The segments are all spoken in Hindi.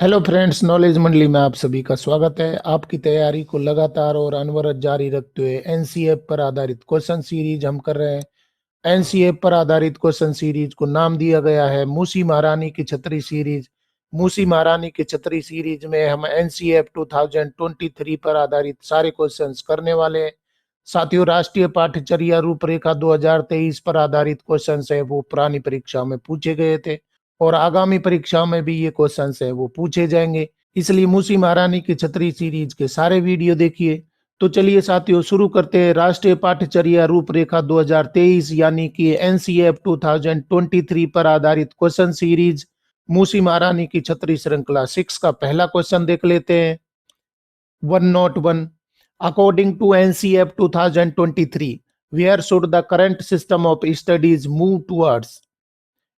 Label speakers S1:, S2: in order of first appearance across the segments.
S1: हेलो फ्रेंड्स, नॉलेज मंडली में आप सभी का स्वागत है। आपकी तैयारी को लगातार और अनवरत जारी रखते हुए एनसीएफ पर आधारित क्वेश्चन सीरीज हम कर रहे हैं। एनसीएफ पर आधारित क्वेश्चन सीरीज को नाम दिया गया है मूसी महारानी की छतरी सीरीज। मूसी महारानी की छतरी सीरीज में हम एनसीएफ 2023 पर आधारित सारे क्वेश्चंस करने वाले हैं। साथियों, राष्ट्रीय पाठ्यचर्या रूपरेखा 2023 पर आधारित क्वेश्चंस है वो पुरानी परीक्षा में पूछे गए थे और आगामी परीक्षा में भी ये क्वेश्चंस है वो पूछे जाएंगे। इसलिए मूसी महारानी की छतरी सीरीज के सारे वीडियो देखिए। तो चलिए साथियों, शुरू करते हैं राष्ट्रीय पाठ्यचर्या रूपरेखा 2023 यानी कि एनसीएफ 2023 पर आधारित क्वेश्चन सीरीज मूसी महारानी की छतरी श्रृंखला 6 का पहला क्वेश्चन देख लेते हैं। 101 according to NCF 2023 where should the current system of studies move towards.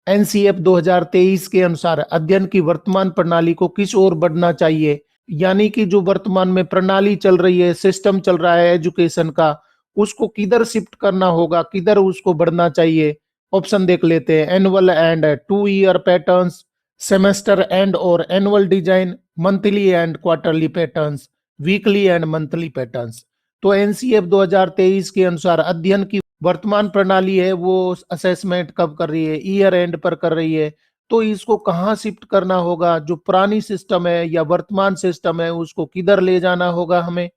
S1: NCF 2023 के अनुसार अध्ययन की वर्तमान प्रणाली को किस ओर बढ़ना चाहिए, यानी कि जो वर्तमान में प्रणाली चल रही है, सिस्टम चल रहा है एजुकेशन का, उसको किधर शिफ्ट करना होगा, किधर उसको बढ़ना चाहिए। ऑप्शन देख लेते हैं। Annual and 2 year patterns, semester and और annual design, monthly and quarterly patterns, weekly and monthly patterns. तो एनसीएफ 2023 के अनुसार अध्ययन की वर्तमान प्रणाली है वो असेसमेंट कब कर रही है, ईयर एंड पर कर रही है। तो इसको कहाँ शिफ्ट करना होगा, जो पुरानी सिस्टम है या वर्तमान सिस्टम है उसको किधर ले जाना होगा हमें।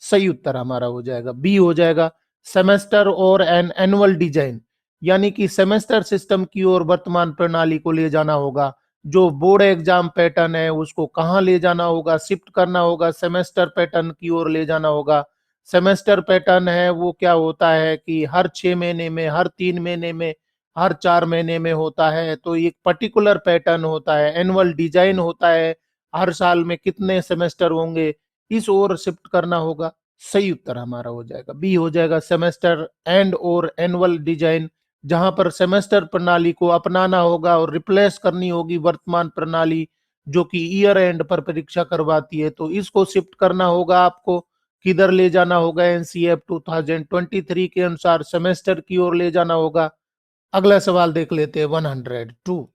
S1: सही उत्तर हमारा हो जाएगा बी हो जाएगा, सेमेस्टर और एन एनुअल डिजाइन, यानी कि सेमेस्टर सिस्टम की ओर वर्तमान प्रणाली को ले जाना होगा। जो बोर्ड एग्जाम पैटर्न है उसको कहाँ ले जाना होगा, शिफ्ट करना होगा, सेमेस्टर पैटर्न की ओर ले जाना होगा। सेमेस्टर पैटर्न है वो क्या होता है कि हर 6 महीने में, हर 3 महीने में, हर 4 महीने में होता है, तो एक पर्टिकुलर पैटर्न होता है। एनुअल डिजाइन होता है, हर साल में कितने सेमेस्टर होंगे, इस ओर शिफ्ट करना होगा। सही उत्तर हमारा हो जाएगा बी हो जाएगा, सेमेस्टर एंड और एनुअल डिजाइन, जहां पर सेमेस्टर प्रणाली को अपनाना होगा और रिप्लेस करनी होगी वर्तमान प्रणाली जो कि ईयर एंड पर परीक्षा करवाती है। तो इसको शिफ्ट करना होगा आपको, किधर ले जाना होगा, एनसीएफ 2023 के अनुसार सेमेस्टर की ओर ले जाना होगा। अगला सवाल देख लेते हैं। 102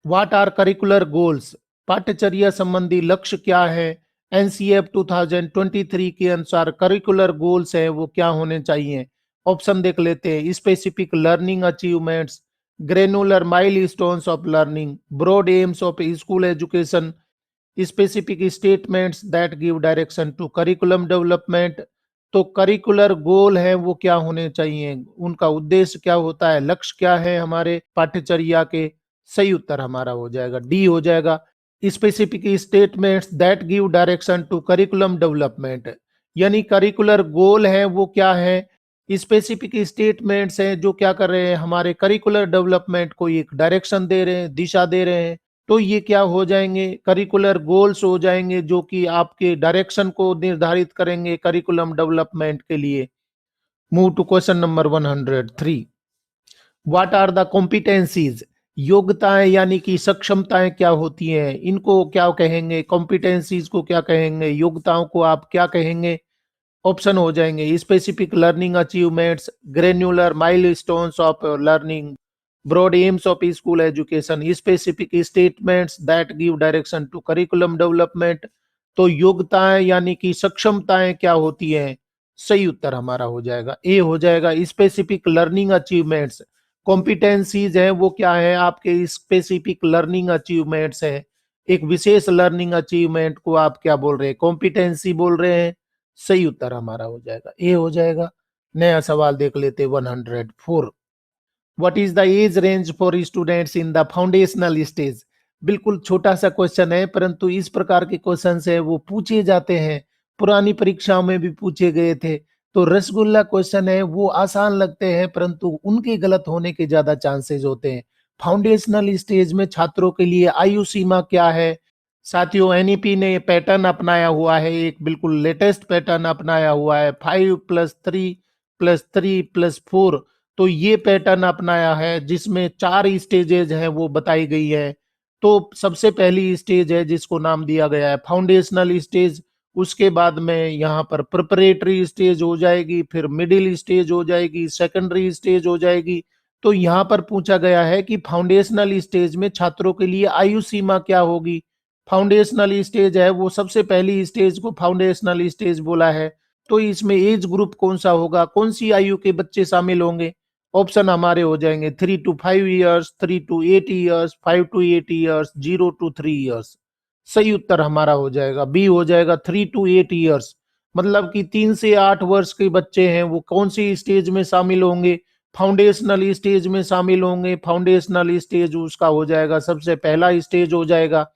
S1: व्हाट आर करिकुलर गोल्स, पाठ्यचर्या संबंधी लक्ष्य क्या है। एनसीएफ 2023 के अनुसार करिकुलर गोल्स है वो क्या होने चाहिए। ऑप्शन देख लेते हैं। Specific learning achievements, granular milestones of learning, broad aims of school education, specific statements that give direction to curriculum development. तो करिकुलर गोल है वो क्या होने चाहिए, उनका उद्देश्य क्या होता है, लक्ष्य क्या है हमारे पाठ्यचर्या के। सही उत्तर हमारा हो जाएगा डी हो जाएगा, specific statements that give direction to curriculum development. यानी करिकुलर गोल है वो क्या है, स्पेसिफिक स्टेटमेंट्स हैं जो क्या कर रहे हैं, हमारे करिकुलर डेवलपमेंट को एक डायरेक्शन दे रहे हैं, दिशा दे रहे हैं। तो ये क्या हो जाएंगे, करिकुलर गोल्स हो जाएंगे जो कि आपके डायरेक्शन को निर्धारित करेंगे करिकुलम डेवलपमेंट के लिए। Move to question number 103। What are the competencies, योग्यताएं यानी कि सक्षमताएं क्या होती हैं, इनको क्या कहेंगे, कॉम्पिटेंसीज को क्या कहेंगे, योग्यताओं को आप क्या कहेंगे। ऑप्शन हो जाएंगे। Specific learning achievements, granular milestones of learning, broad aims of school education, specific statements that give direction to curriculum development. तो योग्यताएं यानी कि सक्षमताएं क्या होती हैं। सही उत्तर हमारा हो जाएगा ए हो जाएगा, स्पेसिफिक लर्निंग अचीवमेंट्स। कॉम्पिटेंसीज है वो क्या है, आपके स्पेसिफिक लर्निंग अचीवमेंट्स है। एक विशेष लर्निंग अचीवमेंट को आप क्या बोल रहे हैं, कॉम्पिटेंसी बोल रहे हैं। सही उत्तर हमारा हो जाएगा ए हो जाएगा। नया सवाल देख लेते 104। What is the age range for students in the foundational stage. बिल्कुल छोटा सा क्वेश्चन है, परंतु इस प्रकार के क्वेश्चन है वो पूछे जाते हैं, पुरानी परीक्षाओं में भी पूछे गए थे। तो रसगुल्ला क्वेश्चन है वो आसान लगते हैं, परंतु उनके गलत होने के ज्यादा चांसेस होते हैं। फाउंडेशनल स्टेज में छात्रों के लिए आयु सीमा क्या है। साथियों, एनईपी ने पैटर्न अपनाया हुआ है, एक बिल्कुल लेटेस्ट पैटर्न अपनाया हुआ है, 5+3+3+4। तो ये पैटर्न अपनाया है जिसमें 4 स्टेजेज हैं वो बताई गई है। तो सबसे पहली स्टेज है जिसको नाम दिया गया है फाउंडेशनल स्टेज, उसके बाद में यहाँ पर प्रिपरेटरी स्टेज हो जाएगी, फिर मिडिल स्टेज हो जाएगी, सेकेंडरी स्टेज हो जाएगी। तो यहाँ पर पूछा गया है कि फाउंडेशनल स्टेज में छात्रों के लिए आयु सीमा क्या होगी। फाउंडेशनल स्टेज है वो सबसे पहली स्टेज को फाउंडेशनल स्टेज बोला है। तो इसमें एज ग्रुप कौन सा होगा, कौन सी आयु के बच्चे शामिल होंगे? ऑप्शन हमारे हो जाएंगे 3 to 5 years, 3 to 8 years, 5 to 8 years, 0 to 3 years। सही उत्तर हमारा हो जाएगा बी हो जाएगा 3 to 8 years। मतलब कि 3 से 8 वर्ष के बच्चे हैं वो कौन सी स्टेज में शामिल होंगे? फाउंडेशनल स्टेज में शामिल होंगे। फाउंडेशनल स्टेज उसका हो जाएगा सबसे पहला स्टेज हो जाएगा,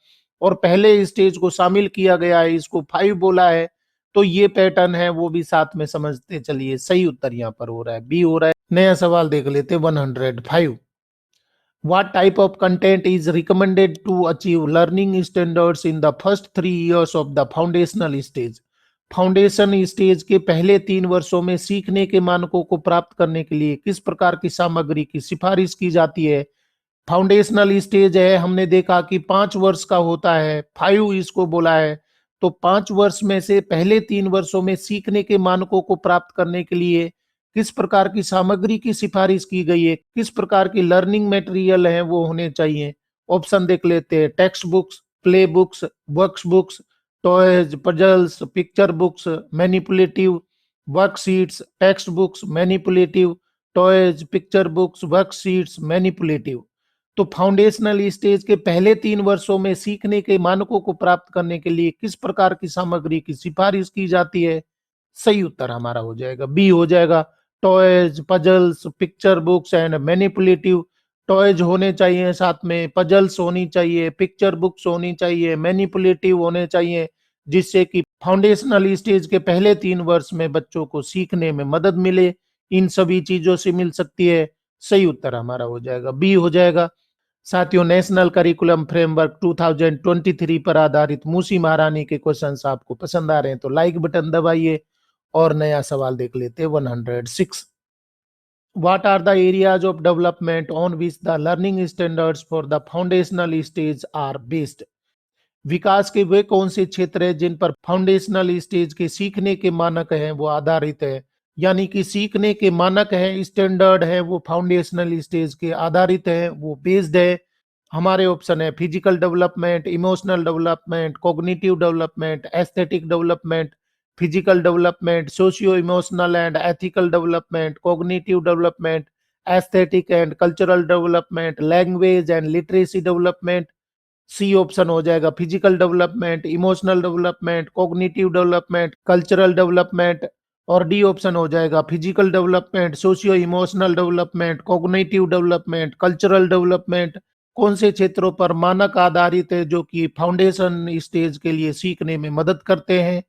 S1: और पहले स्टेज को शामिल किया गया है, इसको 5 बोला है। तो ये पैटर्न है वो भी साथ में समझते चलिए। सही उत्तर यहाँ पर हो रहा है बी हो रहा है। नया सवाल देख लेते 105। What type of content is recommended to achieve learning standards in the first 3 years of the foundational stage? Foundation stage के पहले 3 वर्षों में सीखने के मानकों को प्राप्त करने के लिए किस प्रकार की सामग्री की सिफारिश की जाती है? फाउंडेशनल स्टेज है, हमने देखा कि 5 वर्ष का होता है, 5 इसको बोला है। तो 5 वर्ष में से पहले 3 वर्षों में सीखने के मानकों को प्राप्त करने के लिए किस प्रकार की सामग्री की सिफारिश की गई है, किस प्रकार की लर्निंग मटेरियल है वो होने चाहिए? ऑप्शन देख लेते हैं। Text books, play books, works books, toys, puzzles, picture books, manipulative worksheets, text books, manipulative toys, picture books, worksheets, manipulative. तो फाउंडेशनल स्टेज के पहले 3 वर्षों में सीखने के मानकों को प्राप्त करने के लिए किस प्रकार की सामग्री की सिफारिश की जाती है? सही उत्तर हमारा हो जाएगा बी हो जाएगा। Toys, puzzles, picture books and manipulative. Toys होने चाहिए, साथ में पजल्स होनी चाहिए, पिक्चर बुक्स होनी चाहिए, मैनिपुलेटिव होने चाहिए, जिससे कि फाउंडेशनल स्टेज के पहले 3 वर्ष में बच्चों को सीखने में मदद मिले। इन सभी चीजों से मिल सकती है। सही उत्तर हमारा हो जाएगा बी हो जाएगा। साथियों, नेशनल करिकुलम फ्रेमवर्क 2023 पर आधारित मूसी महारानी के क्वेश्चंस आपको पसंद आ रहे हैं तो लाइक बटन दबाइए और नया सवाल देख लेते हैं 106। What are the areas of development on which the learning standards for the foundational stage are based? विकास के वे कौन से क्षेत्र हैं जिन पर फाउंडेशनल स्टेज के सीखने के मानक हैं वो आधारित है? यानी कि सीखने के मानक हैं, स्टैंडर्ड है, वो फाउंडेशनल स्टेज के आधारित है, वो बेस्ड है। हमारे ऑप्शन है physical development, emotional development, cognitive development, aesthetic development, physical development, socio emotional and ethical development, cognitive development, aesthetic and cultural development, language and literacy development. C option हो जाएगा physical development, emotional development, cognitive development, cultural development. और डी ऑप्शन हो जाएगा physical development, socio emotional development, cognitive development, cultural development. कौन से क्षेत्रों पर मानक आधारित है जो कि फाउंडेशन स्टेज के लिए सीखने में मदद करते हैं?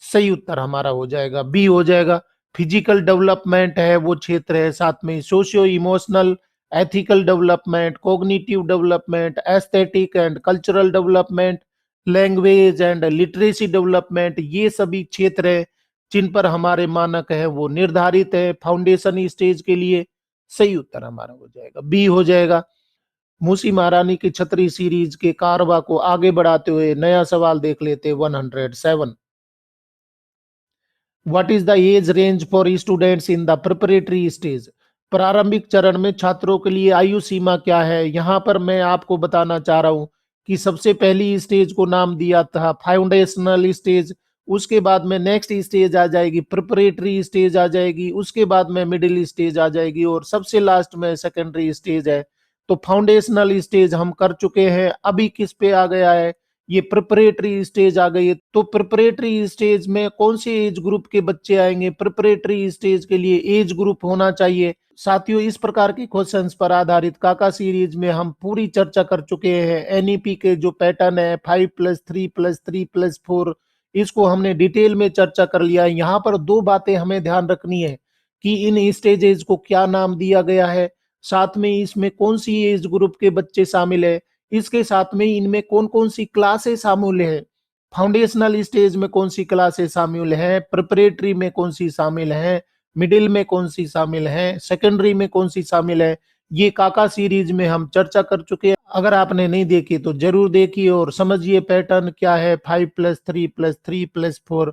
S1: सही उत्तर हमारा हो जाएगा बी हो जाएगा। फिजिकल डेवलपमेंट है वो क्षेत्र है, साथ में socio emotional, ethical development, cognitive development, aesthetic and cultural development, language and literacy development, ये सभी क्षेत्र है जिन पर हमारे मानक है वो निर्धारित है फाउंडेशन स्टेज के लिए। सही उत्तर हमारा हो जाएगा बी हो जाएगा। मूसी महारानी की छतरी सीरीज के कारवा को आगे बढ़ाते हुए नया सवाल देख लेते 107। What is the age range for students in the preparatory stage? प्रारंभिक चरण में छात्रों के लिए आयु सीमा क्या है? यहाँ पर मैं आपको बताना चाह रहा हूँ कि सबसे पहली स्टेज को नाम दिया था फाउंडेशनल स्टेज, उसके बाद में नेक्स्ट स्टेज आ जाएगी प्रिपरेटरी स्टेज आ जाएगी, उसके बाद में मिडिल स्टेज आ जाएगी और सबसे लास्ट में सेकेंडरी स्टेज है। तो फाउंडेशनल स्टेज हम कर चुके हैं, अभी किस पे आ गया है? ये प्रिपरेटरी स्टेज आ गई है। तो प्रिपरेटरी स्टेज में कौन से एज ग्रुप के बच्चे आएंगे? प्रिपरेटरी स्टेज के लिए एज ग्रुप होना चाहिए। साथियों, इस प्रकार के क्वेश्चंस पर आधारित काका सीरीज में हम पूरी चर्चा कर चुके हैं। एनईपी के जो पैटर्न है 5+3+3+4, इसको हमने डिटेल में चर्चा कर लिया है। यहाँ पर दो बातें हमें ध्यान रखनी है कि इन स्टेजेस को क्या नाम दिया गया है, साथ में इसमें कौन सी एज ग्रुप के बच्चे शामिल है, इसके साथ में इनमें कौन कौन सी क्लासेस शामिल है, फाउंडेशनल स्टेज में कौन सी क्लासेस शामिल हैं, प्रिपरेटरी में कौन सी शामिल हैं, मिडिल में कौन सी शामिल हैं, सेकेंडरी में कौन सी शामिल है, ये काका सीरीज में हम चर्चा कर चुके हैं। अगर आपने नहीं देखी तो जरूर देखिए और समझिए पैटर्न क्या है 5+3+3+4।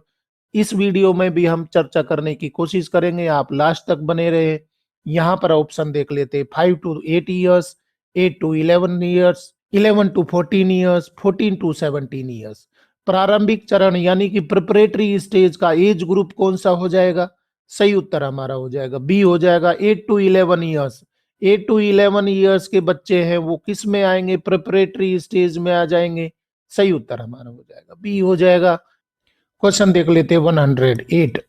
S1: इस वीडियो में भी हम चर्चा करने की कोशिश करेंगे, आप लास्ट तक बने रहे। यहाँ पर ऑप्शन देख लेते 5 to 8 years, 8 to 11 years, 11 to 14 years, 14 to 17 years. प्रारंभिक चरण यानी कि प्रिपरेटरी स्टेज का एज ग्रुप कौन सा हो जाएगा? सही उत्तर हमारा हो जाएगा बी हो जाएगा 8 टू 11 ईयर्स। 8 टू 11 ईयर्स के बच्चे हैं वो किस में आएंगे? प्रिपरेटरी स्टेज में आ जाएंगे। सही उत्तर हमारा हो जाएगा बी हो जाएगा। क्वेश्चन देख लेते हैं 108।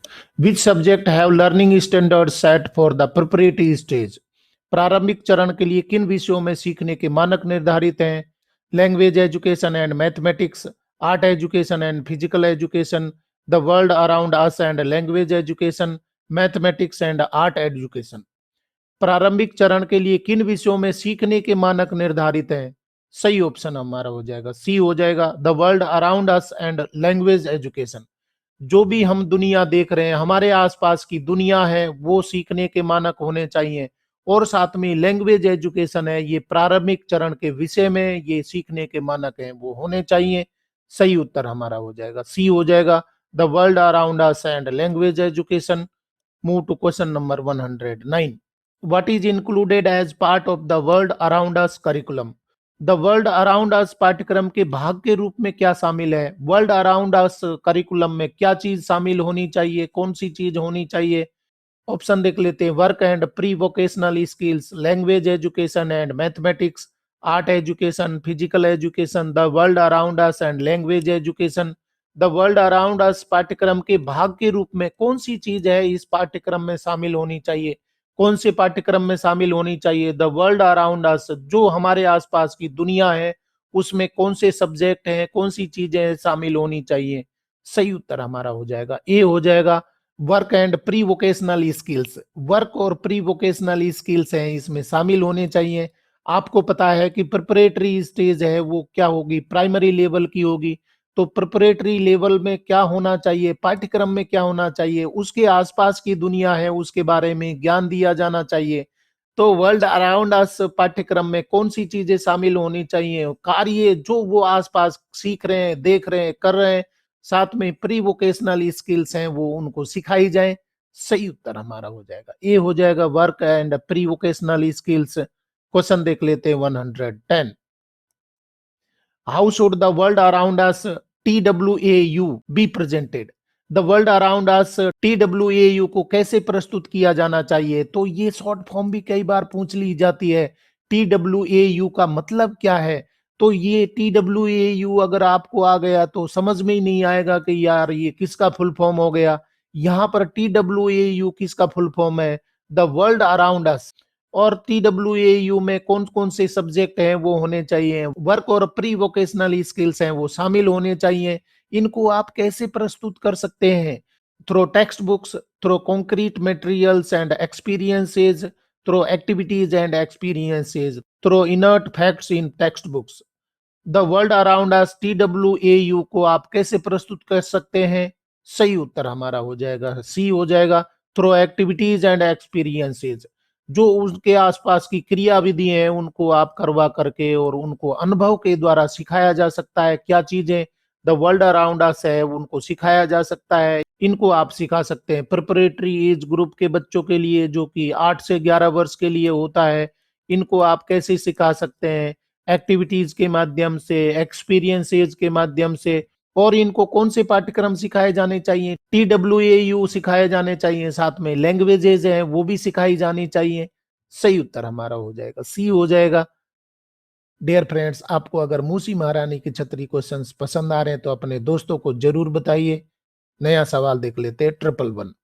S1: Which subject have learning standard set for the preparatory stage? प्रारंभिक चरण के लिए किन विषयों में सीखने के मानक निर्धारित हैं? Language education and mathematics, art education and physical education, the world around us and language education, mathematics and art education. प्रारंभिक चरण के लिए किन विषयों में सीखने के मानक निर्धारित हैं? सही ऑप्शन हमारा हो जाएगा सी हो जाएगा the world around us and language education. जो भी हम दुनिया देख रहे हैं, हमारे आसपास की दुनिया है, वो सीखने के मानक होने चाहिए। और साथ में लैंग्वेज एजुकेशन है, ये प्रारंभिक चरण के विषय में ये सीखने के मानक हैं वो होने चाहिए। सही उत्तर हमारा हो जाएगा सी हो जाएगा the world around us and language education. Move to question number 109। What is included as part of the world around us curriculum? The world around अस पाठ्यक्रम के भाग के रूप में क्या शामिल है? वर्ल्ड अराउंड अस करिकुलम में क्या चीज शामिल होनी चाहिए? कौन सी चीज होनी चाहिए? ऑप्शन देख लेते हैं। Work and pre vocational skills, language education and mathematics, art education, physical education, the world around us and language education. The world around अस पाठ्यक्रम के भाग के रूप में कौन सी चीज है इस पाठ्यक्रम में शामिल होनी चाहिए? कौन से पाठ्यक्रम में शामिल होनी चाहिए? द वर्ल्ड अराउंड अस, जो हमारे आसपास की दुनिया है उसमें कौन से सब्जेक्ट हैं, कौन सी चीजें शामिल होनी चाहिए? सही उत्तर हमारा हो जाएगा ए हो जाएगा work and pre vocational skills. Work और प्री वोकेशनल स्किल्स हैं इसमें शामिल होने चाहिए। आपको पता है कि प्रिपरेटरी स्टेज है वो क्या होगी? प्राइमरी लेवल की होगी। तो प्रिपरेटरी लेवल में क्या होना चाहिए? पाठ्यक्रम में क्या होना चाहिए? उसके आसपास की दुनिया है उसके बारे में ज्ञान दिया जाना चाहिए। तो वर्ल्ड अराउंड अस पाठ्यक्रम में कौन सी चीजें शामिल होनी चाहिए? कार्य जो वो आसपास सीख रहे हैं, देख रहे हैं, कर रहे हैं, साथ में प्री वोकेशनल स्किल्स हैं वो उनको सिखाई जाए। सही उत्तर हमारा हो जाएगा ए हो जाएगा work and pre vocational skills. Question देख लेते हैं 110। How should the world around us TWAU be presented? The world around us TWAU को कैसे प्रस्तुत किया जाना चाहिए? तो ये शॉर्ट फॉर्म भी कई बार पूछ ली जाती है। TWAU का मतलब क्या है? तो ये TWAU अगर आपको आ गया तो समझ में ही नहीं आएगा कि यार ये किसका फुल फॉर्म हो गया। यहाँ पर TWAU किसका फुल फॉर्म है? द वर्ल्ड अराउंड अस। और TWAU में कौन कौन से सब्जेक्ट हैं वो होने चाहिए? वर्क और प्री वोकेशनल स्किल्स हैं वो शामिल होने चाहिए। इनको आप कैसे प्रस्तुत कर सकते हैं? Through text books, through concrete materials and experiences, through activities and experiences, through inert facts in text books. The world around us TWAU को आप कैसे प्रस्तुत कर सकते हैं? सही उत्तर हमारा हो जाएगा सी हो जाएगा थ्रू एक्टिविटीज एंड एक्सपीरियंसेस। जो उसके आसपास की क्रिया विधि है उनको आप करवा करके और उनको अनुभव के द्वारा सिखाया जा सकता है। क्या चीजें द वर्ल्ड अराउंड अस है उनको सिखाया जा सकता है। इनको आप सिखा सकते हैं प्रिपरेटरी एज ग्रुप के बच्चों के लिए जो कि 8 से 11 वर्ष के लिए होता है। इनको आप कैसे सिखा सकते हैं? एक्टिविटीज के माध्यम से, एक्सपीरियंसेस के माध्यम से। और इनको कौन से पाठ्यक्रम सिखाए जाने चाहिए? TWAU सिखाए जाने चाहिए, साथ में लैंग्वेजेज हैं वो भी सिखाई जानी चाहिए। सही उत्तर हमारा हो जाएगा सी हो जाएगा। डियर फ्रेंड्स, आपको अगर मूसी महारानी की छतरी क्वेश्चंस पसंद आ रहे हैं तो अपने दोस्तों को जरूर बताइए। नया सवाल देख लेते हैं 111।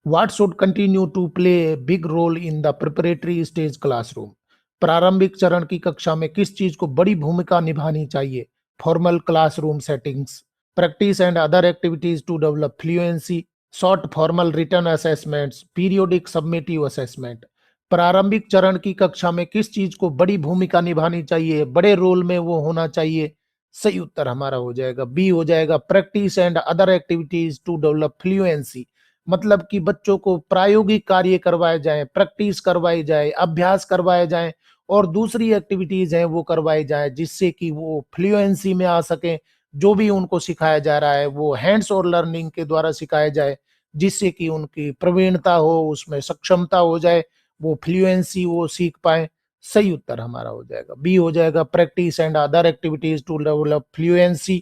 S1: What should continue to play a big role in the preparatory stage classroom? प्रारंभिक चरण की कक्षा में किस चीज को बड़ी भूमिका निभानी चाहिए? Formal classroom settings, practice and other activities to develop fluency, short formal written assessments, periodic summative assessment. प्रारंभिक चरण की कक्षा में किस चीज को बड़ी भूमिका निभानी चाहिए? बड़े रोल में वो होना चाहिए। सही उत्तर हमारा हो जाएगा बी हो जाएगा practice and other activities to develop fluency. मतलब कि बच्चों को प्रायोगिक कार्य करवाए जाए, प्रैक्टिस करवाई जाए, अभ्यास करवाए जाए और दूसरी एक्टिविटीज हैं वो करवाई जाए जिससे कि वो फ्लुएंसी में आ सके। जो भी उनको सिखाया जा रहा है वो हैंड्स और लर्निंग के द्वारा सिखाया जाए जिससे कि उनकी प्रवीणता हो, उसमें सक्षमता हो जाए, वो फ्लुएंसी वो सीख पाए। सही उत्तर हमारा हो जाएगा बी हो जाएगा, practice and other activities to develop fluency.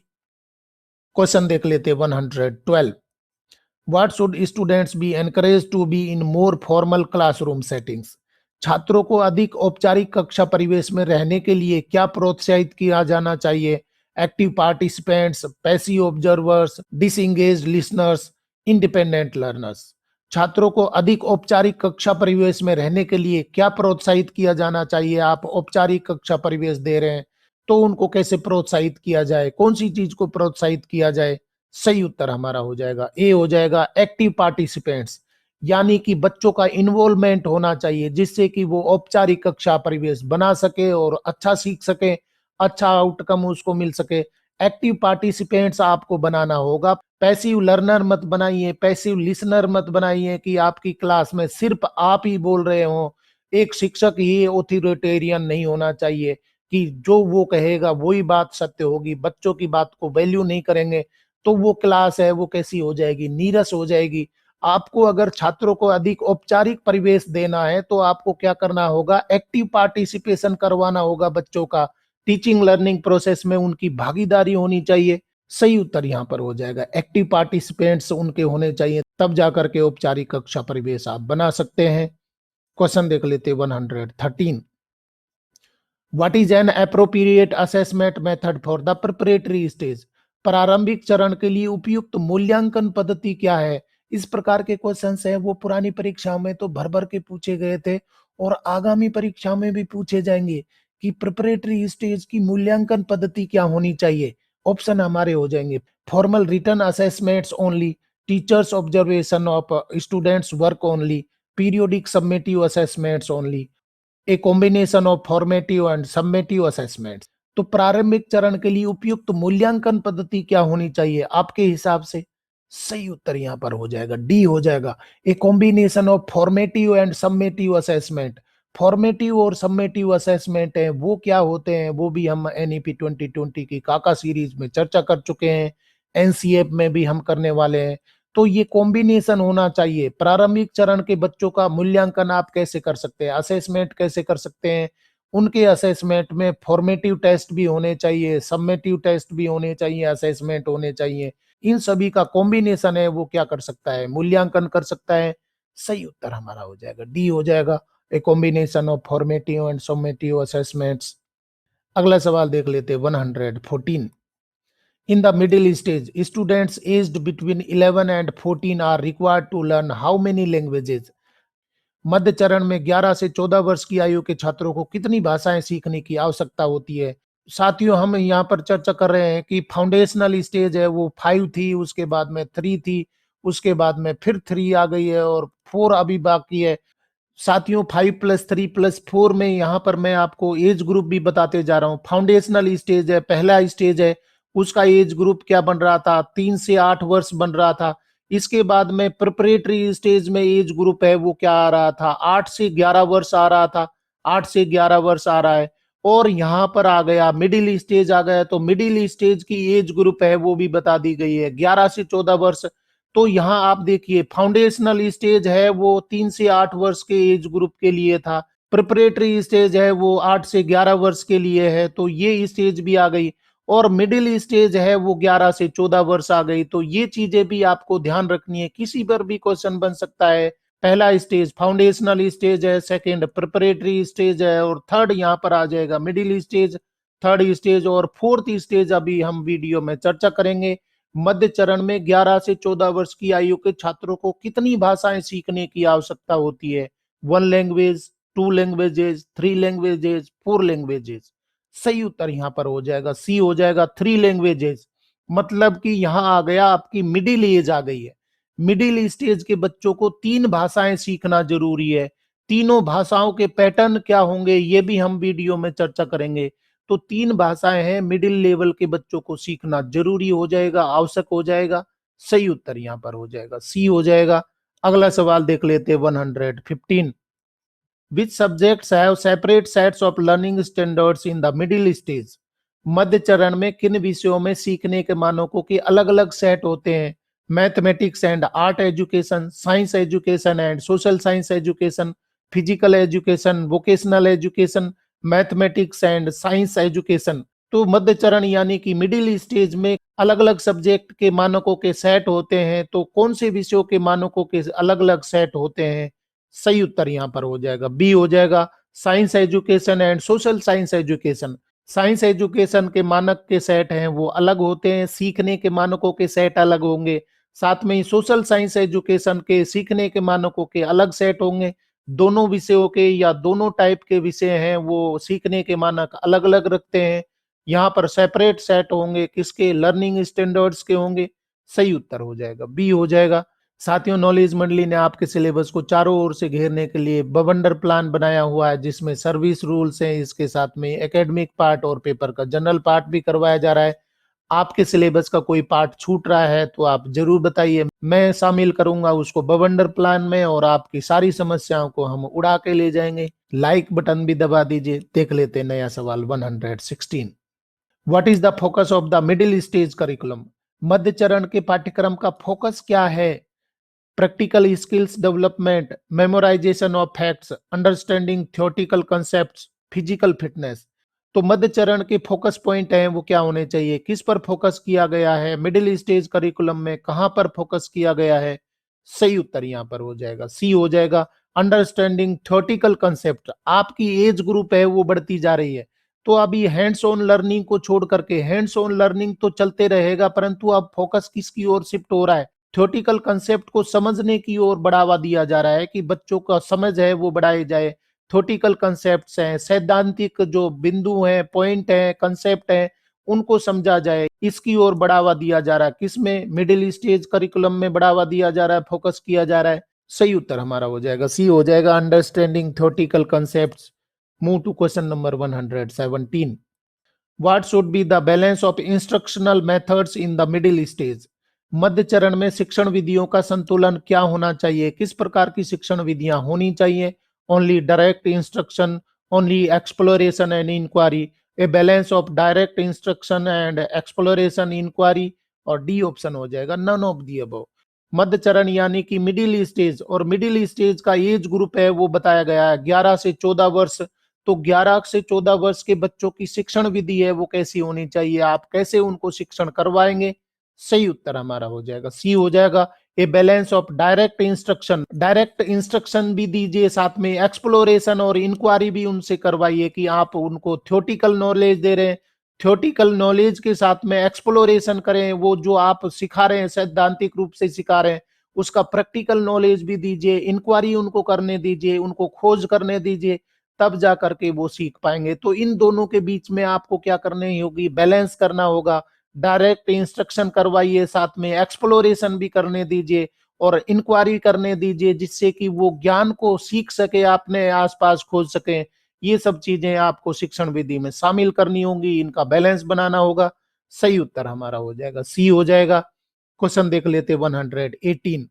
S1: Question देख लेते 112। What should students be encourage to be in more formal classroom settings? छात्रों को अधिक औपचारिक कक्षा परिवेश में रहने के लिए क्या प्रोत्साहित किया जाना चाहिए? Active participants, passive observers, disengaged listeners, independent learners. छात्रों को अधिक औपचारिक कक्षा परिवेश में रहने के लिए क्या प्रोत्साहित किया जाना चाहिए? आप औपचारिक कक्षा परिवेश दे रहे हैं तो उनको कैसे प्रोत्साहित किया जाए, कौन सी चीज को प्रोत्साहित किया जाए? सही उत्तर हमारा हो जाएगा ए हो जाएगा, एक्टिव पार्टिसिपेंट्स, यानी कि बच्चों का इन्वॉल्वमेंट होना चाहिए जिससे कि वो औपचारिक कक्षा परिवेश बना सके और अच्छा सीख सके, अच्छा आउटकम उसको मिल सके। एक्टिव पार्टिसिपेंट्स आपको बनाना होगा, पैसिव लर्नर मत बनाइए, पैसिव लिसनर मत बनाइए कि आपकी क्लास में सिर्फ आप ही बोल रहे हो। एक शिक्षक ही ऑथोरिटेरियन नहीं होना चाहिए कि जो वो कहेगा वही बात सत्य होगी, बच्चों की बात को वैल्यू नहीं करेंगे तो वो क्लास है वो कैसी हो जाएगी, नीरस हो जाएगी। आपको अगर छात्रों को अधिक औपचारिक परिवेश देना है तो आपको क्या करना होगा, एक्टिव पार्टिसिपेशन करवाना होगा बच्चों का, टीचिंग लर्निंग प्रोसेस में उनकी भागीदारी होनी चाहिए। सही उत्तर यहाँ पर हो जाएगा, एक्टिव पार्टिसिपेंट्स उनके होने चाहिए, तब जाकर के औपचारिक कक्षा परिवेश आप बना सकते हैं। क्वेश्चन देख लेते 113। What is an appropriate assessment method for the preparatory stage? प्रारंभिक चरण के लिए उपयुक्त मूल्यांकन पद्धति क्या है? इस प्रकार के क्वेश्चंस है वो पुरानी परीक्षाओं में तो भर भर के पूछे गए थे और आगामी परीक्षा में भी पूछे जाएंगे कि प्रिपरेटरी स्टेज की मूल्यांकन पद्धति क्या होनी चाहिए। ऑप्शन हमारे हो जाएंगे, formal written assessments only, teachers observation of students work only, periodic summative assessments only, a combination of formative and summative assessments. तो प्रारंभिक चरण के लिए उपयुक्त मूल्यांकन पद्धति क्या होनी चाहिए आपके हिसाब से? सही उत्तर यहाँ पर हो जाएगा डी हो जाएगा, ए combination of formative and summative assessment. Formative और सबमेटिव असेसमेंट है वो क्या होते हैं वो भी हम एनईपी 2020 की काका सीरीज में चर्चा कर चुके हैं, एनसीएफ में भी हम करने वाले हैं। तो ये कॉम्बिनेशन होना चाहिए। प्रारंभिक चरण के बच्चों का मूल्यांकन आप कैसे कर सकते हैं, असेसमेंट कैसे कर सकते हैं? उनके असेसमेंट में फॉर्मेटिव टेस्ट भी होने चाहिए, सबमेटिव टेस्ट भी होने चाहिए, असेसमेंट होने चाहिए। इन सभी का कॉम्बिनेशन है वो क्या कर सकता है, मूल्यांकन कर सकता है। सही उत्तर हमारा हो जाएगा डी हो जाएगा, ए combination of formative and summative assessments. अगला सवाल देख लेते 114। In the middle stage, students aged between 11 and 14 are required to learn how many languages? मध्य चरण में 11 से 14 वर्ष की आयु के छात्रों को कितनी भाषाएं सीखने की आवश्यकता होती है? साथियों, हम यहाँ पर चर्चा कर रहे हैं कि फाउंडेशनल स्टेज है वो 5 थी, उसके बाद में 3 थी, उसके बाद में फिर 3 आ गई है और 4 अभी बाकी है। साथियों 5+3+4 में यहाँ पर मैं आपको एज ग्रुप भी बताते जा रहा हूँ। फाउंडेशनल स्टेज है, पहला स्टेज है, उसका एज ग्रुप क्या बन रहा था, 3 से 8 वर्ष बन रहा था। इसके बाद में प्रिपरेटरी स्टेज में एज ग्रुप है वो क्या आ रहा था, 8 से 11 वर्ष आ रहा था, 8 से 11 वर्ष आ रहा है। और यहाँ पर आ गया मिडिल स्टेज आ गया, तो मिडिल स्टेज की एज ग्रुप है वो भी बता दी गई है, 11 से 14 वर्ष। तो यहाँ आप देखिए फाउंडेशनल स्टेज है वो 3 से 8 वर्ष के एज ग्रुप के लिए था, प्रिपरेटरी स्टेज है वो 8 से 11 वर्ष के लिए है, तो ये स्टेज भी आ गई। और मिडिल स्टेज है वो 11 से 14 वर्ष आ गई। तो ये चीजें भी आपको ध्यान रखनी है, किसी पर भी क्वेश्चन बन सकता है। पहला स्टेज फाउंडेशनल स्टेज है, सेकंड प्रिपरेटरी स्टेज है और थर्ड यहाँ पर आ जाएगा मिडिल स्टेज, थर्ड स्टेज और फोर्थ स्टेज अभी हम वीडियो में चर्चा करेंगे। मध्य चरण में 11 से 14 वर्ष की आयु के छात्रों को कितनी भाषाएं सीखने की आवश्यकता होती है? 1 लैंग्वेज, 2 लैंग्वेजेस, 3 लैंग्वेजेस, 4 लैंग्वेजेस। सही उत्तर यहाँ पर हो जाएगा सी हो जाएगा, 3 लैंग्वेजेस। मतलब कि यहाँ आ गया आपकी मिडिल एज आ गई है। मिडिल स्टेज के बच्चों को 3 भाषाएं सीखना जरूरी है। तीनों भाषाओं के पैटर्न क्या होंगे ये भी हम वीडियो में चर्चा करेंगे। तो 3 भाषाएं हैं, मिडिल लेवल के बच्चों को सीखना जरूरी हो जाएगा, आवश्यक हो जाएगा। सही उत्तर यहाँ पर हो जाएगा सी हो जाएगा। अगला सवाल देख लेते हैं 115। Which subjects have separate sets of learning standards in the middle stage? मध्य चरण में किन विषयों में सीखने के मानकों के अलग अलग सेट होते हैं? Mathematics and art education, science education and social science education, physical education, vocational education, mathematics and science education. तो मध्य चरण यानी कि मिडिल स्टेज में अलग अलग सब्जेक्ट के मानकों के सेट होते हैं, तो कौन से विषयों के मानकों के अलग अलग सेट होते हैं? सही उत्तर यहाँ पर हो जाएगा बी हो जाएगा, science education and social science education. Science education के मानक के सेट हैं वो अलग होते हैं, सीखने के मानकों के सेट अलग होंगे। साथ में ही सोशल साइंस एजुकेशन के सीखने के मानकों के अलग सेट होंगे। दोनों विषयों के या दोनों टाइप के विषय हैं वो सीखने के मानक अलग अलग रखते हैं। यहाँ पर सेपरेट सेट होंगे, किसके? लर्निंग स्टैंडर्ड्स के होंगे। सही उत्तर हो जाएगा बी हो जाएगा। साथियों, नॉलेज मंडली ने आपके सिलेबस को चारों ओर से घेरने के लिए बवंडर प्लान बनाया हुआ है, जिसमें सर्विस रूल्स हैं, इसके साथ में एकेडमिक पार्ट और पेपर का जनरल पार्ट भी करवाया जा रहा है। आपके सिलेबस का कोई पार्ट छूट रहा है तो आप जरूर बताइए, मैं शामिल करूंगा उसको बवंडर प्लान में और आपकी सारी समस्याओं को हम उड़ा के ले जाएंगे। लाइक बटन भी दबा दीजिए। देख लेते हैं नया सवाल 116। What is the focus of the middle stage curriculum? मध्य चरण के पाठ्यक्रम का फोकस क्या है? Practical skills development, memorisation of facts, understanding theoretical concepts, physical fitness. तो मध्य चरण के फोकस पॉइंट हैं वो क्या होने चाहिए? किस पर फोकस किया गया है? मिडिल स्टेज करिकुलम में कहां पर फोकस किया गया है? सही उत्तर यहां पर हो जाएगा सी हो जाएगा, अंडरस्टैंडिंग थ्योरेटिकल कॉन्सेप्ट। आपकी एज ग्रुप है वो बढ़ती जा रही है, तो अभी हैंड्स ऑन लर्निंग को छोड़ करके, हैंड्स ऑन लर्निंग तो चलते रहेगा परंतु अब फोकस किसकी ओर शिफ्ट हो रहा है? थ्योरेटिकल कंसेप्ट को समझने की ओर बढ़ावा दिया जा रहा है कि बच्चों का समझ है वो बढ़ाई जाए। थ्योरेटिकल कंसेप्ट्स हैं, सैद्धांतिक जो बिंदु हैं, पॉइंट हैं, कंसेप्ट हैं, उनको समझा जाए, इसकी ओर बढ़ावा दिया जा रहा है। किसमें? मिडिल स्टेज करिकुलम में बढ़ावा दिया जा रहा है, फोकस किया जा रहा है। सही उत्तर हमारा हो जाएगा सी हो जाएगा, understanding theoretical concepts. Move to question number 117। What should be the balance of instructional methods in the middle stage? मध्य चरण में शिक्षण विधियों का संतुलन क्या होना चाहिए? किस प्रकार की शिक्षण विधियां होनी चाहिए? Only direct instruction, only exploration and inquiry, a balance of direct instruction and exploration inquiry, और डी ऑप्शन हो जाएगा नन ऑफ दी अबव। मध्य चरण यानी कि मिडिल स्टेज, और मिडिल स्टेज का एज ग्रुप है वो बताया गया है 11 से 14 वर्ष। तो 11 से 14 वर्ष के बच्चों की शिक्षण विधि है वो कैसी होनी चाहिए? आप कैसे उनको शिक्षण करवाएंगे? सही उत्तर हमारा हो जाएगा सी हो जाएगा, ए balance of direct instruction. Direct instruction भी दीजिए, साथ में एक्सप्लोरेशन और इंक्वायरी भी उनसे करवाइए कि आप उनको थ्योरेटिकल नॉलेज दे रहे हैं, थ्योरेटिकल नॉलेज के साथ में एक्सप्लोरेशन करें, वो जो आप सिखा रहे हैं सैद्धांतिक रूप से सिखा रहे हैं उसका प्रैक्टिकल नॉलेज भी दीजिए, इंक्वायरी उनको करने दीजिए, उनको खोज करने दीजिए, तब जा करके वो सीख पाएंगे। तो इन दोनों के बीच में आपको क्या करनी होगी? बैलेंस करना होगा। डायरेक्ट इंस्ट्रक्शन करवाइए, साथ में एक्सप्लोरेशन भी करने दीजिए और इंक्वायरी करने दीजिए, जिससे कि वो ज्ञान को सीख सके, अपने आसपास खोज सके। ये सब चीजें आपको शिक्षण विधि में शामिल करनी होंगी, इनका बैलेंस बनाना होगा। सही उत्तर हमारा हो जाएगा सी हो जाएगा। क्वेश्चन देख लेते 118।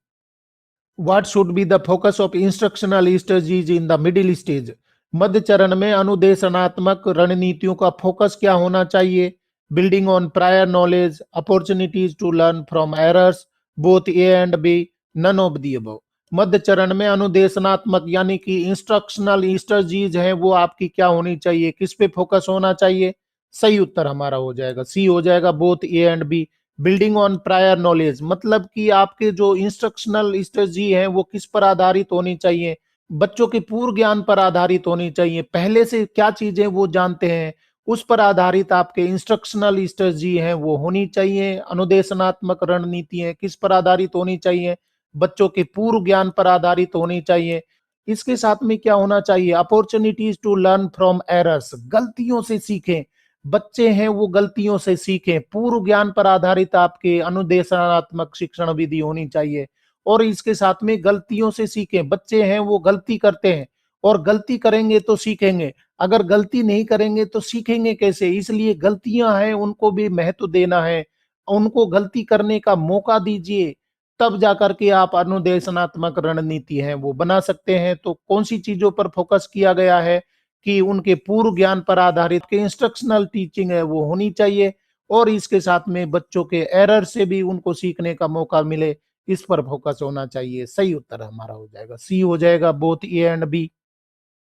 S1: What should be the focus of instructional strategies in the middle stage? मध्य चरण में अनुदेशनात्मक रणनीतियों का फोकस क्या होना चाहिए? Building on prior knowledge, opportunities to learn from errors, both A and B, none of the above. मध्य चरण में अनुदेशनात्मक यानी कि इंस्ट्रक्शनल स्ट्रेटजीज हैं वो आपकी क्या होनी चाहिए? किस पे फोकस होना चाहिए? सही उत्तर हमारा हो जाएगा सी हो जाएगा, both A and B. Building on prior knowledge मतलब कि आपके जो इंस्ट्रक्शनल स्ट्रेटजी है वो किस पर आधारित होनी चाहिए? बच्चों के पूर्व ज्ञान पर आधारित होनी चाहिए, पहले से क्या चीजें वो जानते हैं उस पर आधारित आपके इंस्ट्रक्शनल स्ट्रेटजी हैं वो होनी चाहिए। अनुदेशनात्मक रणनीति है किस पर आधारित होनी चाहिए? बच्चों के पूर्व ज्ञान पर आधारित होनी चाहिए। इसके साथ में क्या होना चाहिए? Opportunities to learn from errors, गलतियों से सीखें, बच्चे हैं वो गलतियों से सीखें। पूर्व ज्ञान पर आधारित आपके अनुदेशनात्मक शिक्षण विधि होनी चाहिए और इसके साथ में गलतियों से सीखें। बच्चे हैं वो गलती करते हैं और गलती करेंगे तो सीखेंगे, अगर गलती नहीं करेंगे तो सीखेंगे कैसे? इसलिए गलतियां हैं उनको भी महत्व देना है, उनको गलती करने का मौका दीजिए, तब जाकर के आप अनुदेशनात्मक रणनीति है वो बना सकते हैं। तो कौन सी चीजों पर फोकस किया गया है कि उनके पूर्व ज्ञान पर आधारित के इंस्ट्रक्शनल टीचिंग है वो होनी चाहिए और इसके साथ में बच्चों के एरर से भी उनको सीखने का मौका मिले, इस पर फोकस होना चाहिए। सही उत्तर हमारा हो जाएगा सी हो जाएगा, both A and B.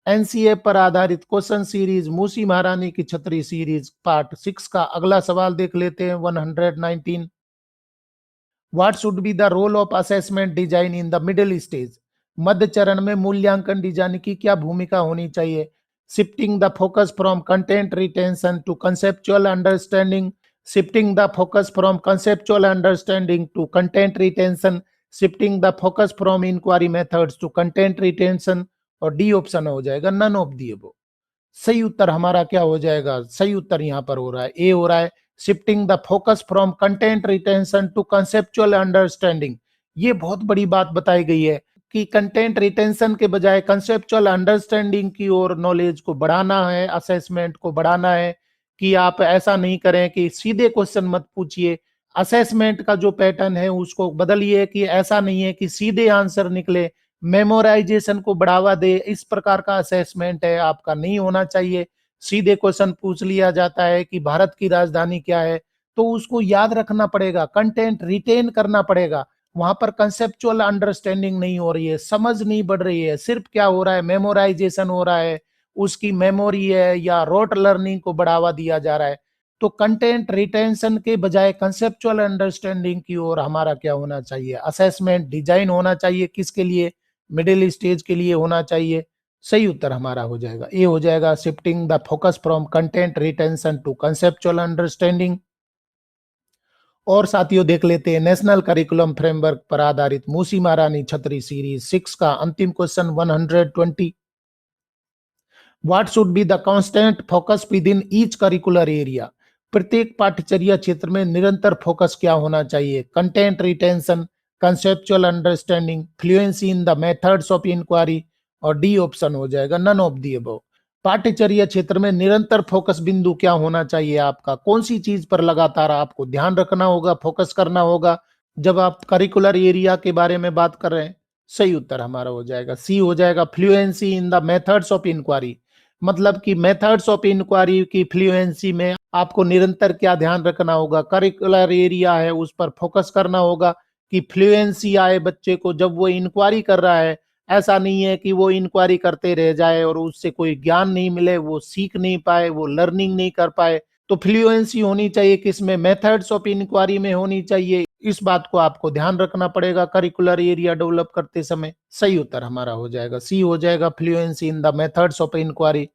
S1: NCF पर आधारित क्वेश्चन सीरीज मूसी महारानी की छतरी सीरीज पार्ट 6 का अगला सवाल देख लेते हैं 119। What should be the role of assessment design in the middle stage? मध्य चरण में मूल्यांकन डिजाइन की क्या भूमिका होनी चाहिए? Shifting the focus from content retention to conceptual understanding, shifting the focus from conceptual understanding to content retention, shifting the focus from inquiry methods to content retention, और डी ऑप्शन हो जाएगा नन ऑफ दी अबव। सही उत्तर हमारा क्या हो जाएगा? सही उत्तर यहाँ पर हो रहा है ए हो रहा है, shifting the focus from content retention to conceptual understanding. ये बहुत बड़ी बात बताई गई है कि कंटेंट रिटेंशन के बजाय कंसेप्चुअल अंडरस्टैंडिंग की ओर नॉलेज को बढ़ाना है, असेसमेंट को बढ़ाना है। कि आप ऐसा नहीं करें कि सीधे क्वेश्चन मत पूछिए, असेसमेंट का जो पैटर्न है उसको बदलिए कि ऐसा नहीं है कि सीधे आंसर निकले, मेमोराइजेशन को बढ़ावा दे, इस प्रकार का असेसमेंट है आपका नहीं होना चाहिए। सीधे क्वेश्चन पूछ लिया जाता है कि भारत की राजधानी क्या है, तो उसको याद रखना पड़ेगा, कंटेंट रिटेन करना पड़ेगा। वहां पर कंसेप्चुअल अंडरस्टैंडिंग नहीं हो रही है, समझ नहीं बढ़ रही है, सिर्फ क्या हो रहा है, मेमोराइजेशन हो रहा है, उसकी मेमोरी है या रोट लर्निंग को बढ़ावा दिया जा रहा है। तो कंटेंट रिटेंशन के बजाय कंसेप्चुअल अंडरस्टैंडिंग की ओर हमारा क्या होना चाहिए, असेसमेंट डिजाइन होना चाहिए। किसके लिए? मिडिल स्टेज के लिए होना चाहिए। सही उत्तर हमारा हो जाएगा ए हो जाएगा, shifting the focus from content retention to conceptual understanding. और साथियों देख लेते हैं नेशनल करिकुलम फ्रेमवर्क पर आधारित मूसी महारानी छतरी सीरीज 6 का अंतिम question 120। What should be the constant focus within each curricular area? प्रत्येक पाठ्यचर्या क्षेत्र में निरंतर फोकस क्या होना चाहिए? Content retention, conceptual understanding, fluency in the methods of inquiry, और डी ऑप्शन हो जाएगा नन ऑफ दी अबव। पाठ्यचर्या क्षेत्र में निरंतर फोकस बिंदु क्या होना चाहिए आपका? कौन सी चीज पर लगातार आपको ध्यान रखना होगा, फोकस करना होगा जब आप करिकुलर एरिया के बारे में बात कर रहे हैं? सही उत्तर हमारा हो जाएगा सी हो जाएगा, fluency in the methods of inquiry. मतलब कि मेथड्स ऑफ इंक्वायरी की फ्लुएंसी में आपको निरंतर क्या ध्यान रखना होगा, करिकुलर एरिया है उस पर फोकस करना होगा कि फ्लुएंसी आए बच्चे को जब वो इंक्वायरी कर रहा है। ऐसा नहीं है कि वो इंक्वायरी करते रह जाए और उससे कोई ज्ञान नहीं मिले, वो सीख नहीं पाए, वो लर्निंग नहीं कर पाए। तो फ्लुएंसी होनी चाहिए किसमें? मेथड्स ऑफ इंक्वायरी में होनी चाहिए। इस बात को आपको ध्यान रखना पड़ेगा करिकुलर एरिया डेवलप करते समय। सही उत्तर हमारा हो जाएगा सी हो जाएगा, fluency in the methods of inquiry.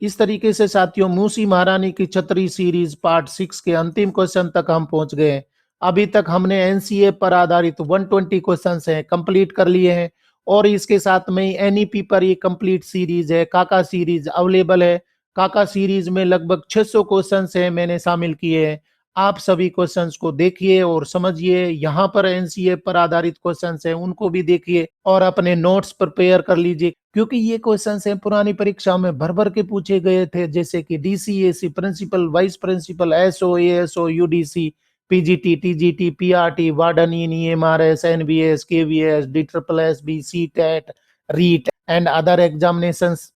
S1: इस तरीके से साथियों मूसी महारानी की छतरी सीरीज पार्ट 6 के अंतिम क्वेश्चन तक हम पहुंच गए हैं। अभी तक हमने एनसीए पर आधारित 120 क्वेश्चंस हैं कंप्लीट कर लिए हैं, और इसके साथ में एनईपी पर ये कंप्लीट सीरीज है, काका सीरीज अवेलेबल है। काका सीरीज में लगभग 600 क्वेश्चंस हैं मैंने शामिल किए हैं। आप सभी क्वेश्चंस को देखिए और समझिए। यहाँ पर एनसीए पर आधारित क्वेश्चंस हैं उनको भी देखिए और अपने नोट्स प्रिपेयर कर लीजिए, क्योंकि ये क्वेश्चंस हैं पुरानी परीक्षाओं में भर भर के पूछे गए थे, जैसे कि DCAC, principal, vice principal, SO, ASO, UDC, PGT, TGT, PRT, warden in, EMRS, NVS, KVS, D triple CTET, REET and other examinations.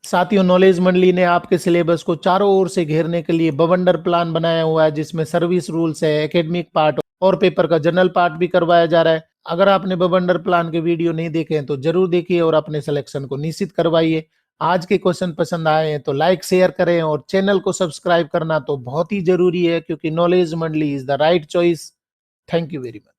S1: साथियों नॉलेज मंडली ने आपके सिलेबस को चारों ओर से घेरने के लिए बवंडर प्लान बनाया हुआ है, जिसमें सर्विस रूल्स है, एकेडमिक पार्ट और पेपर का जनरल पार्ट भी करवाया जा रहा है। अगर आपने बवंडर प्लान के वीडियो नहीं देखे हैं तो जरूर देखिए और अपने सिलेक्शन को निश्चित करवाइए। आज के क्वेश्चन पसंद आए हैं तो लाइक शेयर करें और चैनल को सब्सक्राइब करना तो बहुत ही जरूरी है, क्योंकि नॉलेज मंडली is the right choice. Thank you very much.